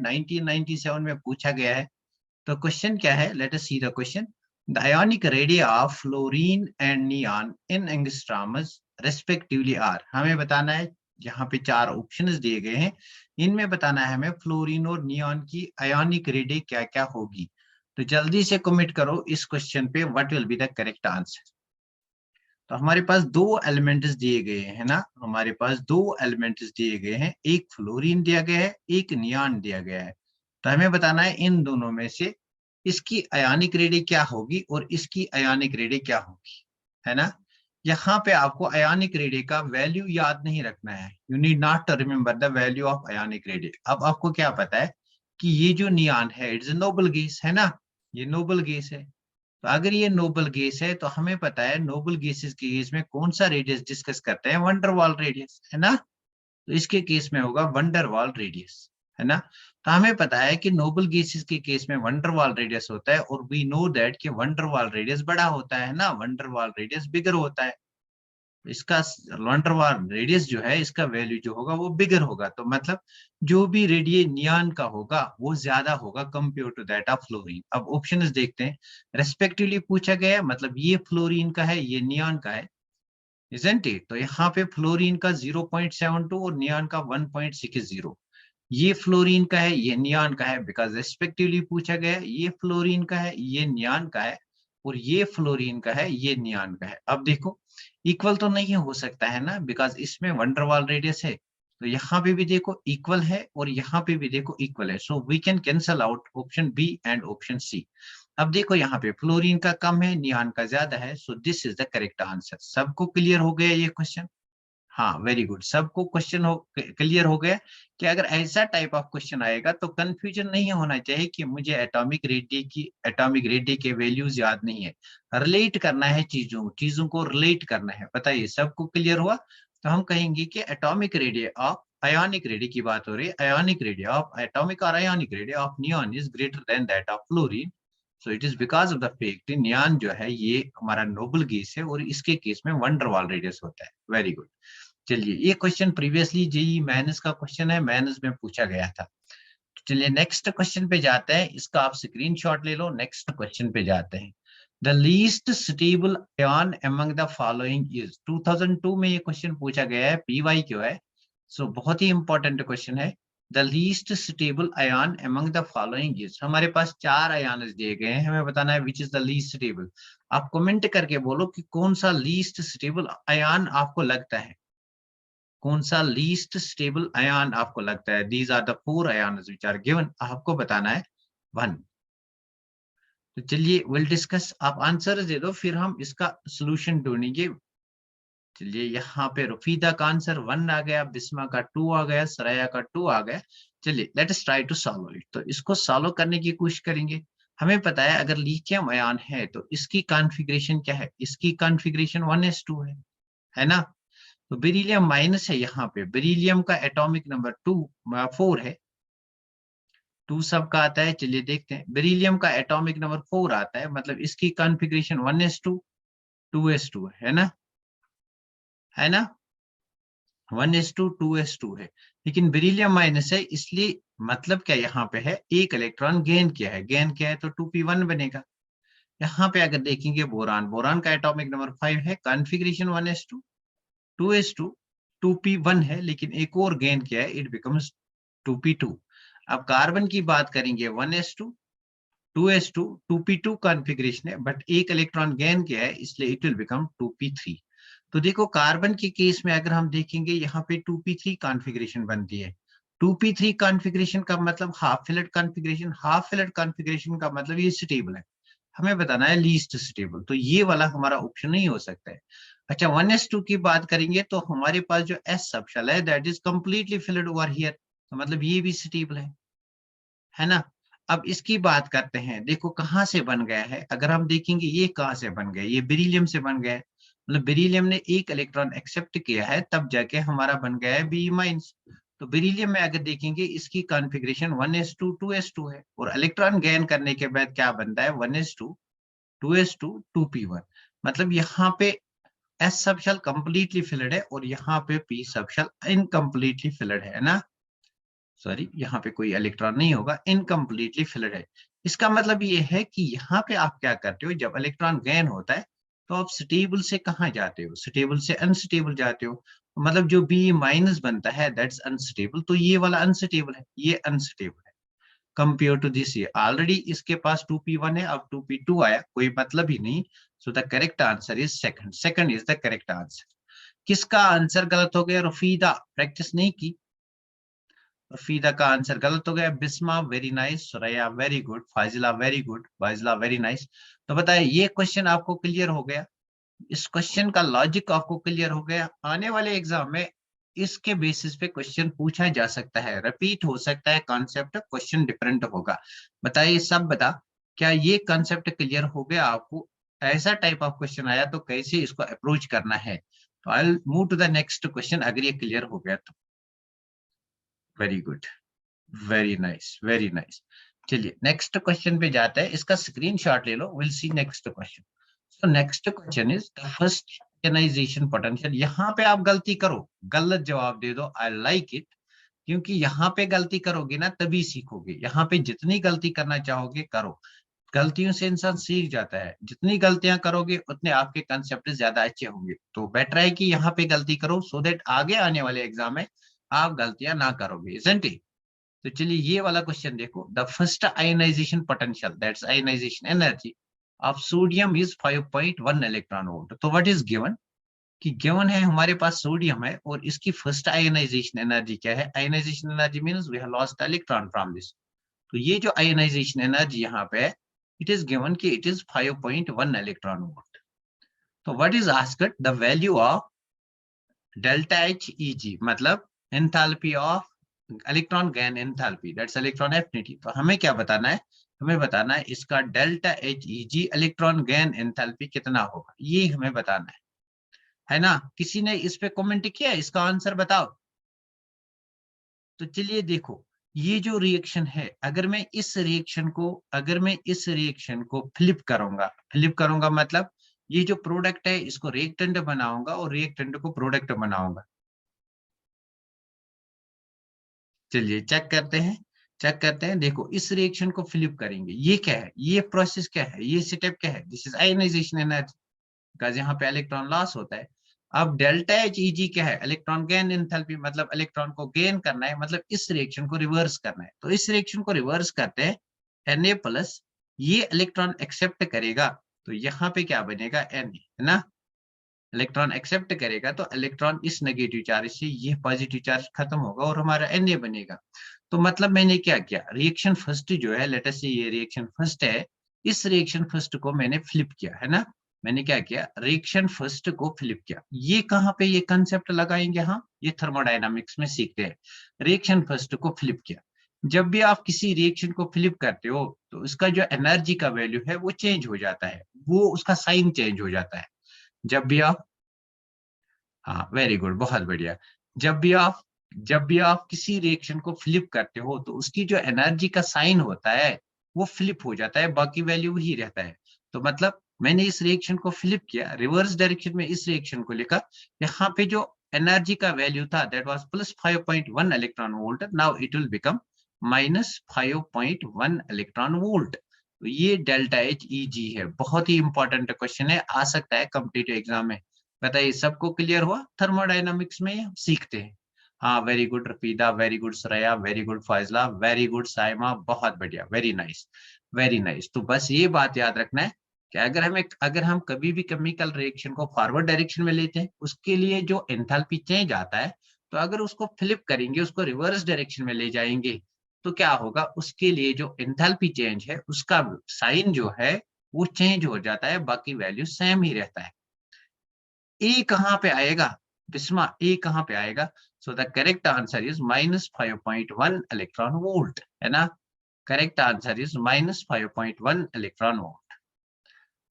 1997 में पूछा गया है। तो क्वेश्चन क्या है, let us see the question. The ionic radii of fluorine and neon in angstroms respectively are. हमें बताना है, यहाँ पे 4 ऑप्शंस दिए गए हैं, इनमें बताना है हमें फ्लोरीन और नियॉन की आयोनिक रेडी क्या क्या होगी। तो जल्दी से कमेंट करो इस क्वेश्चन पे, what will be the correct answer. तो हमारे पास 2 एलिमेंट्स दिए गए हैं ना, हमारे पास 2 एलिमेंट्स दिए गए हैं, एक फ्लोरीन दिया गया है, एक नियॉन दिया गया है। तो हमें बताना है इन दोनों में से इसकी आयनिक रेडी क्या होगी और इसकी आयनिक रेडी क्या होगी, है ना। यहाँ पे आपको आयनिक रेडी का वैल्यू याद नहीं रखना है, you need not to remember the value of ionic radii. अब आपको क्या पता है कि ये जो नियॉन है इट्स नोबल गैस, है ना, ये नोबल गैस है। तो अगर ये नोबल गैस है तो हमें पता है नोबल गैसेस के केस में कौन सा रेडियस डिस्कस करते हैं, वंडरवाल रेडियस, है ना। तो इसके केस में होगा वंडरवाल रेडियस, है ना। तो हमें पता है कि नोबल गैसेस के केस में वंडरवाल रेडियस होता है, और वी नो दैट कि वंडरवाल रेडियस बड़ा होता है ना, वंडरवाल रेडियस बिगर होता है। इसका वंडरवाल रेडियस जो है इसका वैल्यू जो होगा वो बिगर होगा, तो मतलब जो भी रेडियस नियॉन का होगा वो ज्यादा होगा compare to that of fluorine. अब ऑप्शंस देखते हैं, रेस्पेक्टिवली पूछा गया है, मतलब ये फ्लोरीन का है ये नियॉन का है, इजंट इट। तो यहाँ पे फ्लोरीन का 0.72 और नियॉन का 1.60। ये फ्लोरीन का है ये नियॉन का है, बिकॉज रेस्पेक्टिवली पूछा गया है, ये फ्लोरीन का है ये नियॉन का है, और ये फ्लोरीन का है ये नियॉन का है। अब देखो इक्वल तो नहीं हो सकता है ना, बिकॉज इसमें वंडरवाल रेडियस है, तो यहाँ पे भी देखो इक्वल है और यहाँ पे भी देखो इक्वल है, so we can cancel out option B and option C. अब देखो यहाँ पे फ्लोरीन का कम है नियॉन का ज्यादा है, so this is the correct answer. सबको क्लियर हो गया ये क्वेश्चन? हाँ, वेरी गुड, सबको क्वेश्चन हो क्लियर हो गया कि अगर ऐसा टाइप ऑफ क्वेश्चन आएगा तो कंफ्यूजन नहीं होना चाहिए कि मुझे एटॉमिक रेडियस के वैल्यूज याद नहीं है, रिलेट करना है चीजों को रिलेट करना है। बताइए सबको क्लियर हुआ? तो हम कहेंगे कि atomic radius of ionic radius की बात हो रही है, आयोनिक रेडियस ऑफ एटॉमिक और ionic radius of neon is greater than that of fluorine. So it is because of the fact neon जो है ये हमारा नोबल गैस है और इसके केस में वंडरवाल रेडियस होता है। Very good. चलिए ये क्वेश्चन प्रीवियसली जेईई मेंस का क्वेश्चन है, मेंस में पूछा गया था। तो चलिए नेक्स्ट क्वेश्चन पे जाते हैं, इसका आप स्क्रीनशॉट ले लो, नेक्स्ट क्वेश्चन पे जाते हैं। The least stable ion among the following is. 2002 में ये क्वेश्चन पूछा गया है, पीवाई क्यों है, सो बहुत ही इंपॉर्टेंट क्वेश्चन है। The least stable ion among the following is. हमारे पास 4 आयन दिए गए हैं, हमें बताना है which is the least stable. आप कमेंट करके बोलो कि कौन सा लीस्ट स्टेबल आयन आपको लगता है, कौन सा लीस्ट स्टेबल आयन आपको लगता है। These are the 4 ions which are given, आपको बताना है 1। तो चलिए विल डिस्कस, आप आंसर दे दो फिर हम इसका सॉल्यूशन ढूंढेंगे। चलिए यहाँ पे रफीदा का आंसर 1 आ गया, बिस्मा का 2 आ गया, सरया का 2 आ गया। चलिए let us try to solve it. तो इसको सॉल्व करने की कोशिश करेंगे। हमें पता है अगर लिथियम आयन है तो इसकी कॉन्फ़िगरेशन क्या है, इसकी कॉन्फ़िगरेशन 1s2 है ना। तो बेरिलियम माइनस है, यहाँ पे बेरिलियम का एटॉमिक नंबर 4 है, 2 सबका आता है। चलिए देखते हैं, बेरिलियम का एटॉमिक नंबर 4 आता है, मतलब इसकी कॉन्फ़िगरेशन 1s2 2s2 है ना, है ना, 1s2 2s2 है। लेकिन बेरिलियम माइनस है, इसलिए मतलब क्या यहाँ पे है, एक इलेक्ट्रॉन गेन किया है, गेन किया है तो 2p1 बनेगा। यहाँ पे अगर देखेंगे बोरान, बोरान का एटॉमिक नंबर 5 है, कॉन्फ़िगरेशन 1s2 2s2 2p1 है, लेकिन एक और गेन किया है, इट बिकम्स 2p2। अब कार्बन की बात करेंगे 1s2 2s2 2p2 कॉन्फ़िगरेशन है, बट एक इलेक्ट्रॉन गेन किया है, इसलिए इट विल बिकम 2p3। तो देखो कार्बन के केस में अगर हम देखेंगे यहाँ पे 2p3 कॉन्फ़िगरेशन बनती है। 2p3 कॉन्फ़िगरेशन का मतलब half fillet configuration, half fillet configuration का मतलब ये स्टेबल है। हमें बताना है लीस्ट स्टेबल, तो ये वाला हमारा ऑप्शन नहीं हो सकता है। अच्छा 1s2 की बात करेंगे तो हमारे पास जो s सबशेल है that is completely filled over here, तो मतलब ये भी स्टेबल है ना। अब इसकी बात करते हैं, देखो कहाँ से बन गया है, अगर हम देखेंगे ये कहाँ से बन गया, ये बेरिलियम से बन गया है, मतलब बेरिलियम ने एक इलेक्ट्रॉन एक्सेप्ट किया है तब जाके हमारा बन गया है बी माइनस। तो बेरिलियम में अगर देखेंगे इसकी कॉन्फ़िगरेशन 1s2 2s2 है, और इलेक्ट्रॉन गेन करने के बाद क्या बनता है 1s2 2s2 2p1, मतलब यहाँ पे s सबशेल कंप्लीटली फिल्ड है और यहाँ पे p सबशेल इनकम्प्लीटली फिल्ड है ना। सॉरी, यहाँ पे कोई इलेक्ट्रॉन नहीं होगा, इनकम्प्लीटली फिल्ड है। इसका मतलब ये है कि यहाँ पे आप क्या करते हो, जब इलेक्ट्रॉन गेन होता है तो आप स्टेबल से कहाँ जाते हो, स्टेबल से अनस्टेबल जाते हो। मतलब जो बी माइनस बनता है दैट्स अनस्टेबल, तो ये वाला अनस्टेबल है, ये अनस्टेबल है कंपेयर टू दिस। ये ऑलरेडी इसके पास 2p1 है, अब 2p2 आया, कोई मतलब ही नहीं। सो the correct answer is second, second is the correct answer. किसका आंसर गलत हो गया? रफीदा, प्रैक्टिस नहीं की। रफीदा का आंसर गलत हो गया। Bisma very nice, Suraiya very good, Fazila very good, Fazila very nice. तो बताए ये क्वेश्चन आपको क्लियर हो गया, इस क्वेश्चन का लॉजिक आपको क्लियर हो गया। आने वाले एग्जाम में इसके बेसिस पे क्वेश्चन पूछा जा सकता है, रिपीट हो सकता है कॉन्सेप्ट, क्वेश्चन डिफरेंट होगा। बताइए सब बता, क्या ये कॉन्सेप्ट क्लियर हो गया आपको? ऐसा टाइप ऑफ क्वेश्चन आया तो कैसे इसको अप्रोच करना है? तो I move to the next question, अगर ये क्लियर हो गया तो। Very good, very nice, very nice. चलिए नेक्स्ट क्वेश्चन पे जाते हैं, इसका स्क्रीनशॉट ले लो, will see next question. So next question is the first ionization potential. यहाँ पे आप गलती करो, गलत जवाब दे दो, आई लाइक इट, क्योंकि यहाँ पे गलती करोगे ना तभी सीखोगे। यहाँ पे जितनी गलती करना चाहोगे करो, गलतियों से इंसान सीख जाता है, जितनी गलतियां करोगे उतने आपके कंसेप्ट ज्यादा अच्छे होंगे। तो बेटर है कि यहाँ पे गलती करो सो दैट आगे आने वाले एग्जाम में आप गलतियां ना करोगे, isn't it? तो चलिए ये वाला क्वेश्चन देखो, the first ionization potential that's ionization energy of sodium is 5.1 electron volt. तो व्हाट इज गिवन, कि गिवन है हमारे पास सोडियम है और इसकी फर्स्ट आयनाइजेशन एनर्जी क्या है? Ionization energy means we have lost electron from this. तो ये जो आयनाइजेशन एनर्जी यहाँ पे है, इट इज गिवन कि इट इज 5.1 इलेक्ट्रॉन वोल्ट। तो what is asked, the value of delta H E G, मतलब enthalpy of electron gain enthalpy, that's electron affinity. तो हमें क्या बताना है? हमें बताना है इसका delta H E G electron gain enthalpy कितना होगा, ये हमें बताना है ना? किसी ने इस पे कमेंट किया, इसका आंसर बताओ। तो चलिए देखो, ये जो रिएक्शन है, अगर मैं इस रिएक्शन को फ्लिप करूंगा मतलब ये जो प्रोडक्ट है इसको रिएक्टेंट बनाऊंगा और रिएक्टेंट को प्रोडक्ट बनाऊंगा। चलिए चेक करते हैं। देखो इस रिएक्शन को फ्लिप करेंगे, ये क्या है, ये प्रोसेस क्या है, ये स्टेप क्या है? This is ionization energy, because यहाँ पे इलेक्ट्रॉन लॉस होता है। अब डेल्टा एच ई जी क्या है? इलेक्ट्रॉन गेन एंथैल्पी, मतलब इलेक्ट्रॉन को गेन करना है, मतलब इस रिएक्शन को रिवर्स करना है। तो इस रिएक्शन को रिवर्स करते हैं Na प्लस, ये इलेक्ट्रॉन एक्सेप्ट करेगा तो यहाँ पे क्या बनेगा? Na, है ना? इलेक्ट्रॉन एक्सेप्ट करेगा तो इलेक्ट्रॉन इस नेगेटिव चार्ज से ये पॉजिटिव चार्ज खत्म होगा और हमारा Na बनेगा। तो मतलब मैंने क्या किया, रिएक्शन फर्स्ट जो है, लेट अस से ये रिएक्शन फर्स्ट है, इस रिएक्शन फर्स्ट को मैंने फ्लिप किया, है ना? मैंने क्या किया, रिएक्शन फर्स्ट को फ्लिप किया। ये कहाँ पे ये कंसेप्ट लगाएंगे? हाँ, ये थर्मोडायनामिक्स में सीखते हैं। रिएक्शन फर्स्ट को फ्लिप किया। जब भी आप किसी रिएक्शन को फ्लिप करते हो तो उसका जो एनर्जी का वैल्यू है वो चेंज हो जाता है, वो उसका साइन चेंज हो जाता है। जब भी आप, हाँ वेरी गुड, बहुत बढ़िया। जब भी आप किसी रिएक्शन को फ्लिप करते हो तो उसकी जो एनर्जी का साइन होता है वो फ्लिप हो जाता है, बाकी वैल्यू ही रहता है। तो मतलब मैंने इस रिएक्शन को फ्लिप किया, रिवर्स डायरेक्शन में इस रिएक्शन को लिखा। यहाँ पे जो एनर्जी का वैल्यू था that was plus 5.1 electron volt, now it will become minus 5.1 electron volt. तो ये डेल्टा एच ई जी है, बहुत ही इंपॉर्टेंट क्वेश्चन है, आ सकता है कॉम्पिटिटिव एग्जाम में। बताइए सबको क्लियर हुआ? थर्मोडायनामिक्स में हम सीखते हैं। हाँ very good Rafida, very good Suraiya, very good Faizla, very good Saima, बहुत बढ़िया, वेरी नाइस, वेरी नाइस। तो बस ये बात याद रखना है कि अगर हम कभी भी केमिकल रिएक्शन को फॉरवर्ड डायरेक्शन में लेते हैं, उसके लिए जो एंथैल्पी चेंज आता है, तो अगर उसको फ्लिप करेंगे, उसको रिवर्स डायरेक्शन में ले जाएंगे, तो क्या होगा, उसके लिए जो एंथैल्पी चेंज है उसका साइन जो है वो चेंज हो जाता है, बाकी वैल्यू सेम ही रहता है। ए कहाँ पे आएगा? बिस्मा, ए कहाँ पे आएगा? So the correct answer is minus 5.1 electron volt, है ना? Correct answer is minus 5.1 electron volt.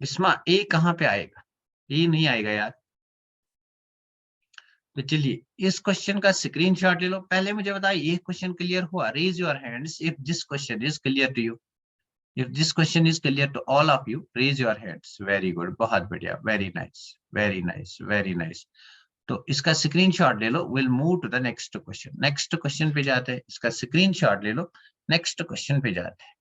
Bisma A कहाँ पे आएगा? ए नहीं आएगा यार। तो चलिए इस क्वेश्चन का स्क्रीनशॉट ले लो। पहले मुझे बताइए ये क्वेश्चन क्लियर हुआ? Raise your hands if this question is clear to you. If this question is clear to all of you, raise your hands. Very good, बहुत बढ़िया, very nice, very nice, very nice. तो इसका screenshot ले लो, will move to the next question. Next question पे जाते हैं, इसका स्क्रीनशॉट ले लो, नेक्स्ट क्वेश्चन पे जाते हैं।